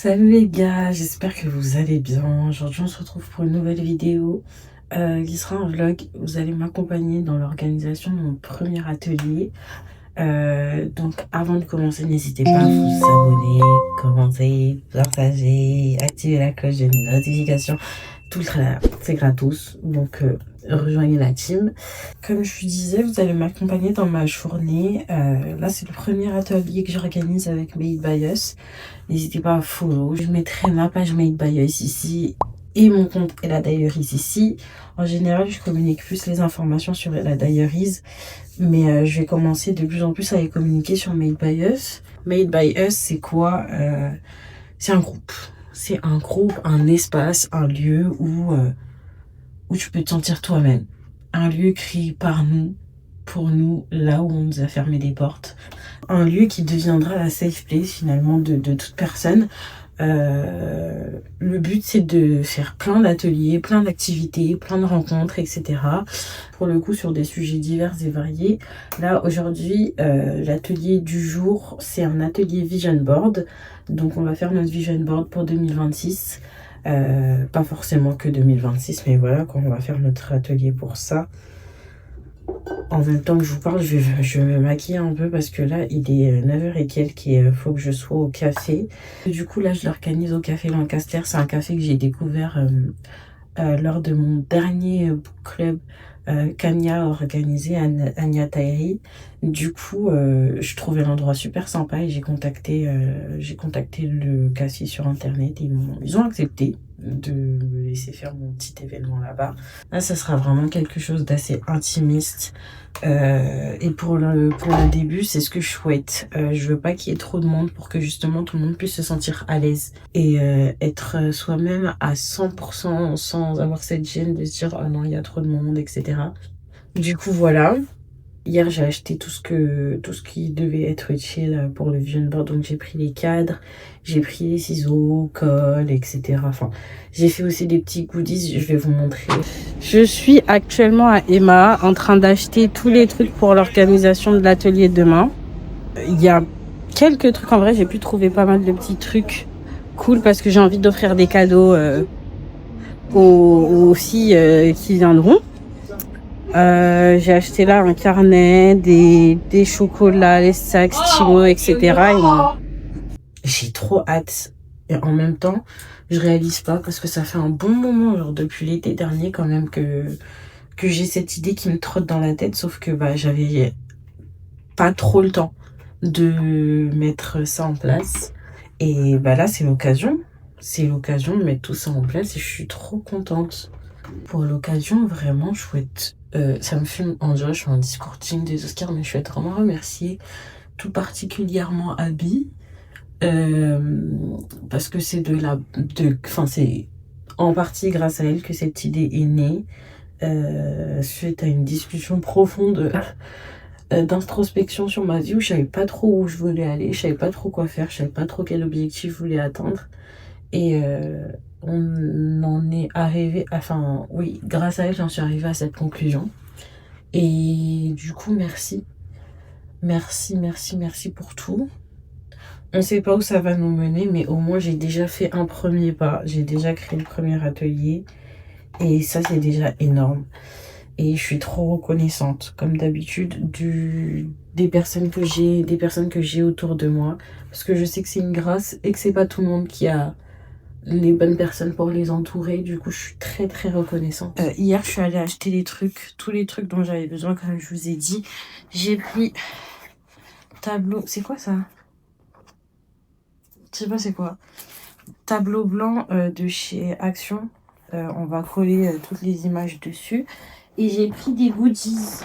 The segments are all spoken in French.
Salut les gars, j'espère que vous allez bien. Aujourd'hui on se retrouve pour une nouvelle vidéo qui sera un vlog. Vous allez m'accompagner dans l'organisation de mon premier atelier. Donc avant de commencer, n'hésitez pas à vous abonner, commenter, partager, activer la cloche de notification. Tout le tralala, c'est gratos. Donc rejoignez la team. Comme je vous disais, vous allez m'accompagner dans ma journée. Là c'est le premier atelier que j'organise avec Made by Us. N'hésitez pas à follow. Je mettrai ma page Made by Us ici et mon compte Ella Diaries ici. En général, je communique plus les informations sur Ella Diaries, mais je vais commencer de plus en plus à les communiquer sur Made by Us. Made by Us, c'est quoi? C'est un groupe. C'est un groupe, un espace, un lieu où tu peux te sentir toi-même. Un lieu créé par nous, pour nous, là où on nous a fermé des portes. Un lieu qui deviendra la safe place finalement de toute personne. Le but c'est de faire plein d'ateliers, plein d'activités, plein de rencontres, etc. Pour le coup sur des sujets divers et variés. Là aujourd'hui, l'atelier du jour c'est un atelier vision board. Donc on va faire notre vision board pour 2026. Pas forcément que 2026, mais voilà, quand on va faire notre atelier pour ça. En même temps que je vous parle, je vais me maquiller un peu parce que là, il est 9h et quelques et faut que je sois au café. Du coup, là, je l'organise au Café Lancaster. C'est un café que j'ai découvert lors de mon dernier book club qu'Anya a organisé, Anya Tahiri. Du coup, je trouvais l'endroit super sympa et j'ai contacté le café sur internet et ils ont accepté de me laisser faire mon petit événement là-bas. Là, ça sera vraiment quelque chose d'assez intimiste. Et pour le début, c'est ce que je souhaite. Je veux pas qu'il y ait trop de monde pour que justement tout le monde puisse se sentir à l'aise et être soi-même à 100% sans avoir cette gêne de se dire oh non il y a trop de monde, etc. Du coup voilà. Hier j'ai acheté tout ce qui devait être utile pour le vision board. Donc j'ai pris les cadres, j'ai pris les ciseaux, colle, etc. Enfin j'ai fait aussi des petits goodies, je vais vous montrer. Je suis actuellement à Emma en train d'acheter tous les trucs pour l'organisation de l'atelier de demain. Il y a quelques trucs, en vrai j'ai pu trouver pas mal de petits trucs cool parce que j'ai envie d'offrir des cadeaux aux filles qui viendront. J'ai acheté là un carnet, des chocolats, les sacs, stylos, etc. J'ai trop hâte. Et en même temps, je réalise pas parce que ça fait un bon moment, genre depuis l'été dernier quand même que j'ai cette idée qui me trotte dans la tête. Sauf que j'avais pas trop le temps de mettre ça en place. Et là, c'est l'occasion. C'est l'occasion de mettre tout ça en place et je suis trop contente. Pour l'occasion, vraiment chouette. Ça me fume, on dirait je suis en discours digne des Oscars, mais je souhaite vraiment remercier tout particulièrement Abby. Parce que c'est c'est en partie grâce à elle que cette idée est née. Suite à une discussion profonde d'introspection sur ma vie où je savais pas trop où je voulais aller, je savais pas trop quoi faire, je savais pas trop quel objectif je voulais atteindre. Et on en est arrivé, oui, grâce à elle, j'en suis arrivée à cette conclusion. Et du coup, merci. Merci pour tout. On sait pas où ça va nous mener, mais au moins, j'ai déjà fait un premier pas. J'ai déjà créé le premier atelier. Et ça, c'est déjà énorme. Et je suis trop reconnaissante, comme d'habitude, des personnes que j'ai autour de moi. Parce que je sais que c'est une grâce et que c'est pas tout le monde qui a les bonnes personnes pour les entourer. Du coup, je suis très très reconnaissante. Hier, je suis allée acheter tous les trucs dont j'avais besoin, comme je vous ai dit. J'ai pris tableau. C'est quoi ça? Je sais pas c'est quoi. Tableau blanc de chez Action. On va coller toutes les images dessus. Et j'ai pris des goodies.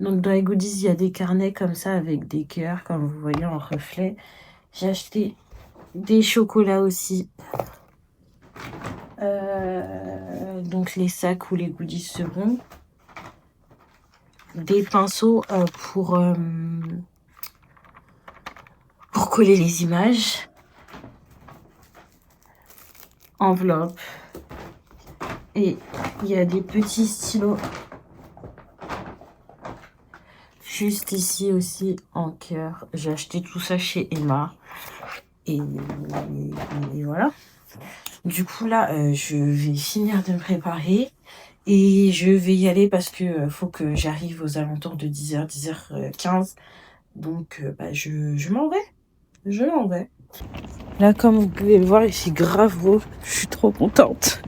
Donc dans les goodies, il y a des carnets comme ça avec des cœurs, comme vous voyez en reflet. J'ai acheté des chocolats aussi. Donc les sacs où les goodies seront. Des pinceaux pour coller les images. Enveloppe. Et il y a des petits stylos. Juste ici aussi en cœur. J'ai acheté tout ça chez Emma. et voilà. Du coup, là, je vais finir de me préparer et je vais y aller parce que faut que j'arrive aux alentours de 10h, 10h15. Donc, je m'en vais. Je m'en vais. Là, comme vous pouvez le voir, il fait grave beau. Je suis trop contente.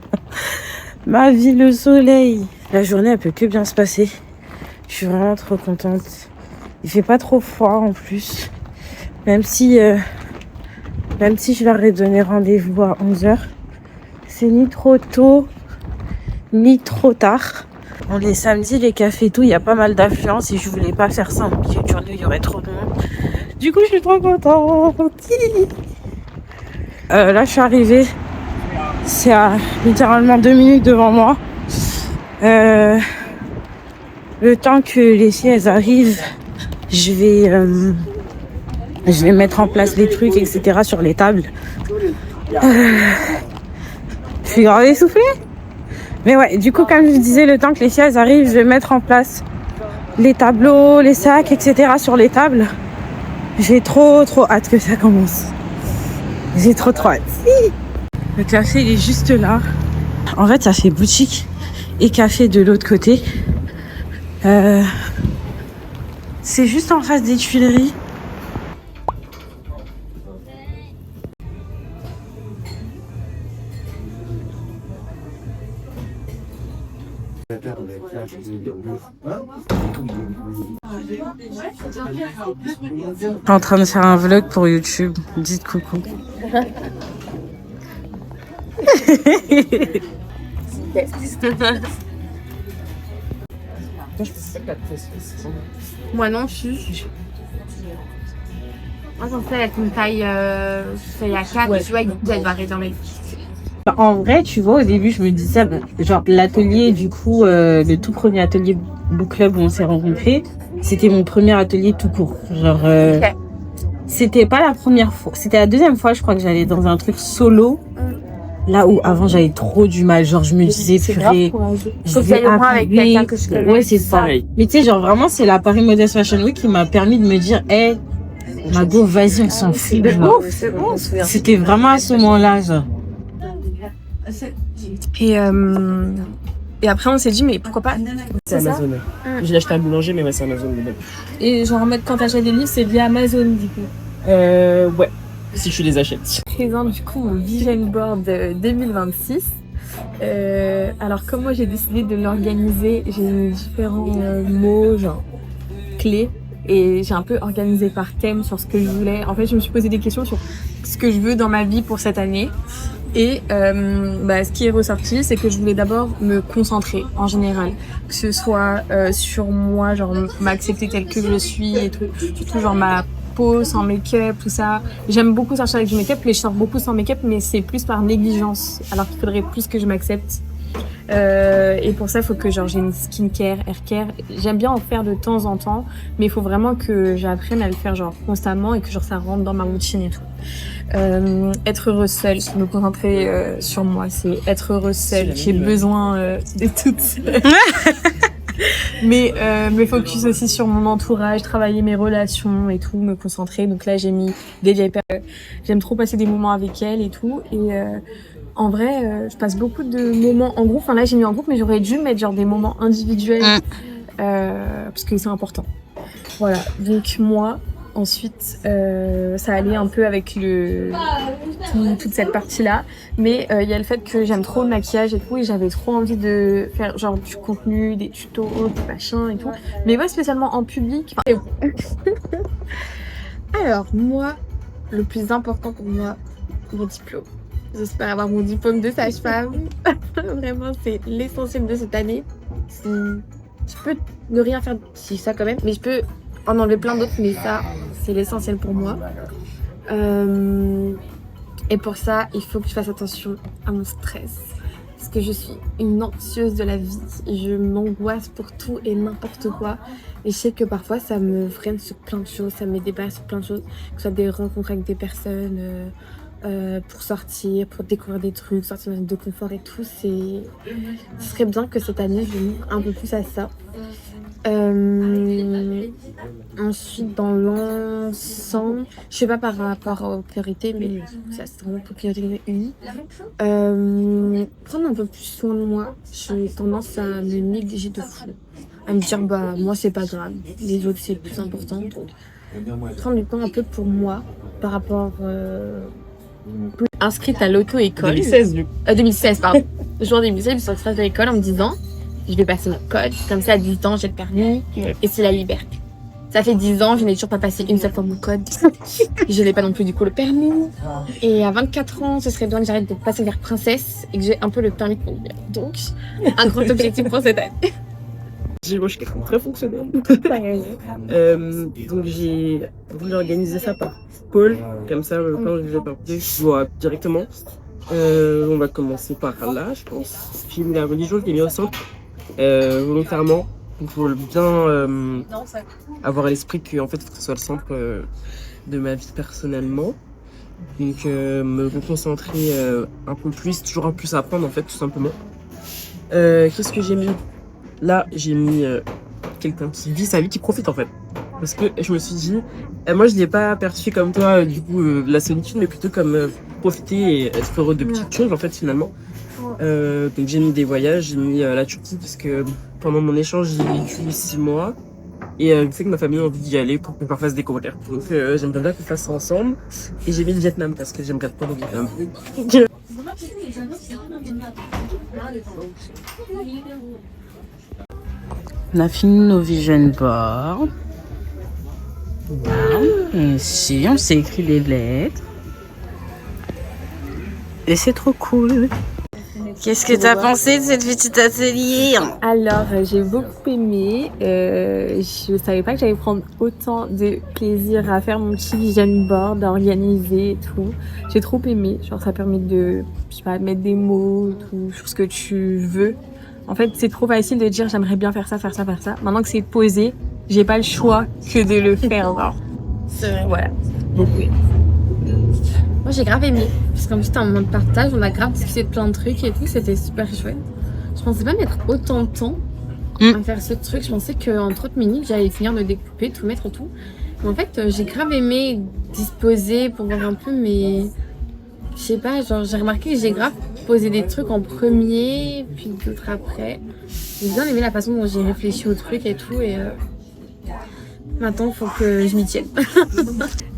Ma vie, le soleil. La journée, elle peut que bien se passer. Je suis vraiment trop contente. Il fait pas trop froid en plus. Même si je leur ai donné rendez-vous à 11h. C'est ni trop tôt, ni trop tard. On est samedi, les cafés et tout, il y a pas mal d'affluence et je voulais pas faire ça en milieu de journée, il y aurait trop de monde. Du coup, je suis trop contente. Là, je suis arrivée. C'est à littéralement 2 minutes devant moi. Le temps que les filles elles arrivent, je vais mettre en place les trucs, etc. sur les tables. Je suis grave essoufflée. Mais ouais, du coup, comme je disais, le temps que les filles elles arrivent, je vais mettre en place les tableaux, les sacs, etc. sur les tables. J'ai trop hâte que ça commence. J'ai trop hâte. Le café, il est juste là. En fait, ça fait boutique et café de l'autre côté. C'est juste en face des Tuileries. Je suis en train de faire un vlog pour YouTube. Dites coucou. Moi non plus. Moi j'en fais avec une taille à 4, tu vois, elle va réserver. En vrai, tu vois, au début, je me disais, genre, l'atelier, du coup, le tout premier atelier book club où on s'est rencontrés, c'était mon premier atelier tout court. Genre, Okay. C'était pas la première fois, c'était la deuxième fois, je crois, que j'allais dans un truc solo. Là où avant j'avais trop du mal, genre je me disais purée, je vais avec quelqu'un que je connais. Ouais, c'est ça. Mais tu sais, genre vraiment c'est la Paris Modest Fashion Week qui m'a permis de me dire, hey, Mago, vas-y, on s'en fout. C'est bon. C'était vraiment à ce moment-là, genre. Et après on s'est dit mais pourquoi pas. C'est Amazon. J'ai acheté un boulanger mais ouais, c'est Amazon. Et genre en mode quand t'achètes des livres c'est via Amazon du coup. Ouais. Si je les achète. Je présente du coup mon Vision Board 2026. Alors comme moi j'ai décidé de l'organiser, j'ai mis différents mots, genre clés, et j'ai un peu organisé par thème sur ce que je voulais. En fait je me suis posé des questions sur ce que je veux dans ma vie pour cette année. Et ce qui est ressorti, c'est que je voulais d'abord me concentrer en général, que ce soit sur moi, genre m'accepter telle que je suis et tout, surtout genre ma peau sans make-up, tout ça. J'aime beaucoup sortir avec du make-up, mais je sors beaucoup sans make-up, mais c'est plus par négligence, alors qu'il faudrait plus que je m'accepte. Et pour ça, il faut que genre j'ai une skincare, haircare. J'aime bien en faire de temps en temps, mais il faut vraiment que j'apprenne à le faire genre constamment et que genre ça rentre dans ma routine et tout. Être heureuse seule, me concentrer sur moi, c'est être heureuse seule. J'ai besoin de toute seule. Mais me focus aussi sur mon entourage, travailler mes relations et tout, me concentrer. Donc là, j'ai mis des vieilles périodes. J'aime trop passer des moments avec elle et tout. Et en vrai, je passe beaucoup de moments en groupe. Enfin là, j'ai mis en groupe, mais j'aurais dû mettre genre des moments individuels parce que c'est important. Voilà. Donc moi, ensuite, ça allait un peu avec toute cette partie-là. Mais il y a le fait que j'aime trop le maquillage et tout, et j'avais trop envie de faire genre du contenu, des tutos, des machins et tout. Mais pas spécialement en public. Alors, moi, le plus important pour moi, mon diplôme. J'espère avoir mon diplôme de sage-femme. Vraiment, c'est l'essentiel de cette année. Je peux ne rien faire si ça quand même, mais je peux en enlever plein d'autres, mais ça, c'est l'essentiel pour moi. Et pour ça, il faut que je fasse attention à mon stress. Parce que je suis une anxieuse de la vie. Je m'angoisse pour tout et n'importe quoi. Et je sais que parfois, ça me freine sur plein de choses. Ça me dépasse sur plein de choses. Que ce soit des rencontres avec des personnes, pour sortir, pour découvrir des trucs, sortir de confort et tout. Ce serait bien que cette année, je m'ouvre un peu plus à ça. Ensuite, dans l'ensemble, je sais pas par rapport aux priorités, mais ça c'est vraiment pour priorité 1. Prendre un peu plus soin de moi. J'ai tendance à me négliger de fou. À me dire, bah, moi c'est pas grave, les autres c'est plus important. Donc, prendre du temps un peu pour moi par rapport. Inscrite à l'auto-école. 2016, du coup. 2016, pardon. Juin 2016, je suis inscrite à l'école en me disant, je vais passer mon code. Comme ça, à 18 ans, j'ai le permis et c'est la liberté. Ça fait 10 ans, je n'ai toujours pas passé une seule fois mon code. Je n'ai pas non plus du coup le permis. Et à 24 ans, ce serait bien que j'arrête de passer vers princesse et que j'ai un peu le permis de conduire. Donc, un grand objectif pour cette année. Moi, je suis quelqu'un de très fonctionnel. Donc, j'ai voulu organiser ça par pôle. Comme ça, quand je vais partir, je vois directement. On va commencer par là, je pense. J'ai mis la religion, je l'ai mis au centre, volontairement. Pour bien avoir à l'esprit que en fait, faut que ce soit le centre de ma vie personnellement. Donc, me concentrer un peu plus, toujours un plus à apprendre en fait, tout simplement. Qu'est-ce que j'ai mis? Là, j'ai mis quelqu'un qui vit sa vie, qui profite en fait. Parce que je me suis dit, moi je l'ai pas perçu comme toi, du coup, la solitude, mais plutôt comme profiter et être heureux de petites choses en fait finalement. Donc j'ai mis des voyages, j'ai mis la Turquie parce que pendant mon échange j'ai vécu 6 mois et je sais que ma famille a envie d'y aller pour qu'on leur fasse découvrir. Donc j'aimerais bien qu'on fasse ça ensemble. Et j'ai mis le Vietnam parce que j'aimerais pas le Vietnam. On a fini nos vision boards. Wow. Ici, on s'est écrit des lettres. Et c'est trop cool. Qu'est-ce que t'as pensé de cette petite atelier? Alors, j'ai beaucoup aimé. Je savais pas que j'allais prendre autant de plaisir à faire mon petit vision board, à organiser et tout. J'ai trop aimé. Genre, ça permet de, je sais pas, mettre des mots, tout, sur ce que tu veux. En fait, c'est trop facile de dire j'aimerais bien faire ça, faire ça, faire ça. Maintenant que c'est posé, j'ai pas le choix que de le faire. Genre. C'est vrai, voilà. Donc oui. Moi j'ai grave aimé, parce qu'en plus c'était un moment de partage, on a grave discuté de plein de trucs et tout, c'était super chouette. Je pensais pas mettre autant de temps à faire ce truc, je pensais qu'en 30 minutes j'allais finir de découper, tout mettre et tout. Mais en fait j'ai grave aimé disposer pour voir un peu, mais je sais pas, genre j'ai remarqué que j'ai grave posé des trucs en premier, puis d'autres après. J'ai bien aimé la façon dont j'ai réfléchi au truc et tout, et maintenant il faut que je m'y tienne.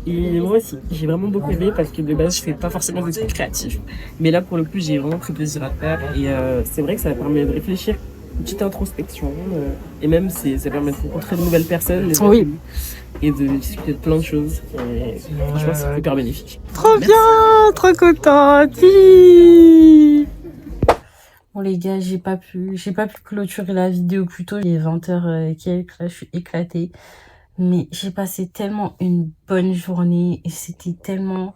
Et moi aussi, j'ai vraiment beaucoup aimé parce que de base, je fais pas forcément des trucs créatifs. Mais là, pour le coup, j'ai vraiment pris plaisir à faire. Et c'est vrai que ça permet de réfléchir, une petite introspection. Et même, ça permet de rencontrer de nouvelles personnes. Oui. Et de discuter de plein de choses. Et franchement, c'est hyper bénéfique. Trop bien, trop contente. Hi. Bon les gars, j'ai pas pu clôturer la vidéo plus tôt. Il est 20h quelques, là je suis éclatée. Mais j'ai passé tellement une bonne journée et c'était tellement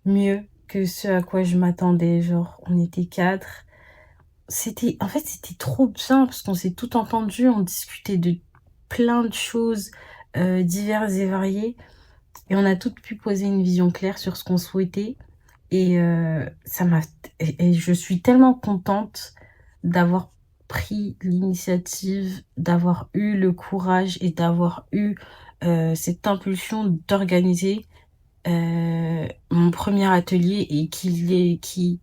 mieux que ce à quoi je m'attendais. Genre, on était 4. C'était trop bien parce qu'on s'est tout entendu, on discutait de plein de choses diverses et variées. Et on a toutes pu poser une vision claire sur ce qu'on souhaitait. Et je suis tellement contente d'avoir pris l'initiative, d'avoir eu le courage et d'avoir eu cette impulsion d'organiser mon premier atelier et qui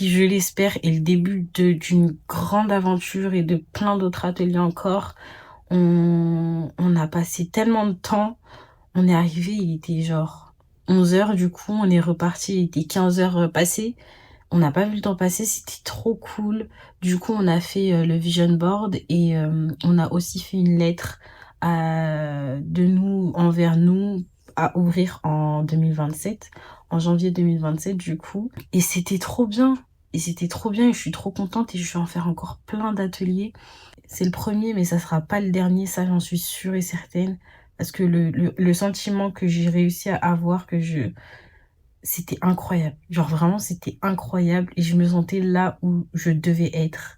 je l'espère est le début d'une grande aventure et de plein d'autres ateliers encore. On a passé tellement de temps, on est arrivé, il était genre 11h du coup, on est reparti, il était 15h passées. On n'a pas vu le temps passer, c'était trop cool. Du coup, on a fait le vision board et on a aussi fait une lettre envers nous à ouvrir en 2027, en janvier 2027 du coup. Et c'était trop bien. Et je suis trop contente et je vais en faire encore plein d'ateliers. C'est le premier, mais ça sera pas le dernier, ça j'en suis sûre et certaine. Parce que le sentiment que j'ai réussi à avoir, c'était incroyable. Genre vraiment, c'était incroyable. Et je me sentais là où je devais être.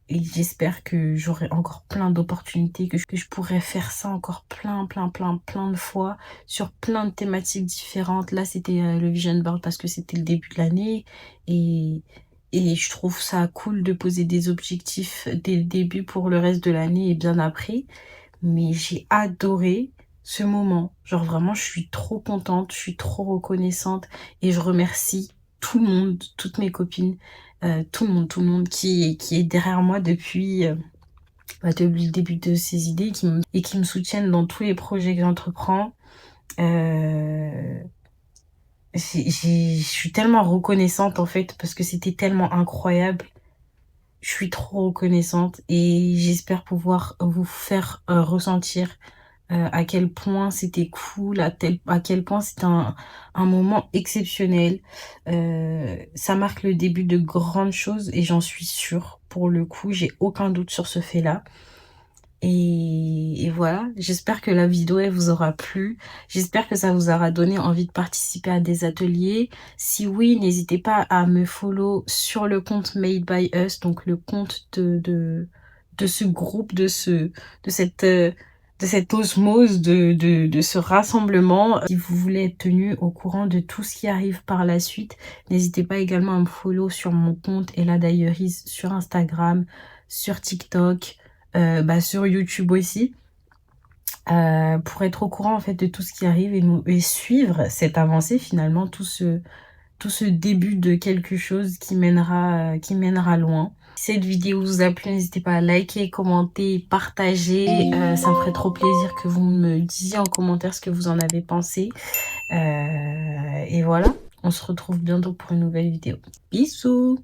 Et j'espère que j'aurai encore plein d'opportunités, que je pourrai faire ça encore plein de fois, sur plein de thématiques différentes. Là, c'était le vision board parce que c'était le début de l'année. Et je trouve ça cool de poser des objectifs dès le début pour le reste de l'année et bien après. mais j'ai adoré ce moment. Genre vraiment, je suis trop contente, je suis trop reconnaissante et je remercie tout le monde, toutes mes copines, tout le monde qui est derrière moi depuis le début de ces idées et qui me soutiennent dans tous les projets que j'entreprends. Je suis tellement reconnaissante en fait parce que c'était tellement incroyable. Je suis trop reconnaissante et j'espère pouvoir vous faire ressentir à quel point c'était cool, à quel point c'était un moment exceptionnel. Ça marque le début de grandes choses et j'en suis sûre. Pour le coup, j'ai aucun doute sur ce fait-là. Et voilà, j'espère que la vidéo elle vous aura plu. J'espère que ça vous aura donné envie de participer à des ateliers. Si oui, n'hésitez pas à me follow sur le compte Made by Us, donc le compte de ce groupe, de cette osmose, de ce rassemblement. Si vous voulez être tenu au courant de tout ce qui arrive par la suite, n'hésitez pas également à me follow sur mon compte Ella Diaries sur Instagram, sur TikTok, sur YouTube aussi, pour être au courant en fait de tout ce qui arrive et suivre cette avancée finalement, tout ce début de quelque chose qui mènera loin. Si cette vidéo vous a plu, n'hésitez pas à liker, commenter, partager. Ça me ferait trop plaisir que vous me disiez en commentaire ce que vous en avez pensé. Et voilà, on se retrouve bientôt pour une nouvelle vidéo. Bisous!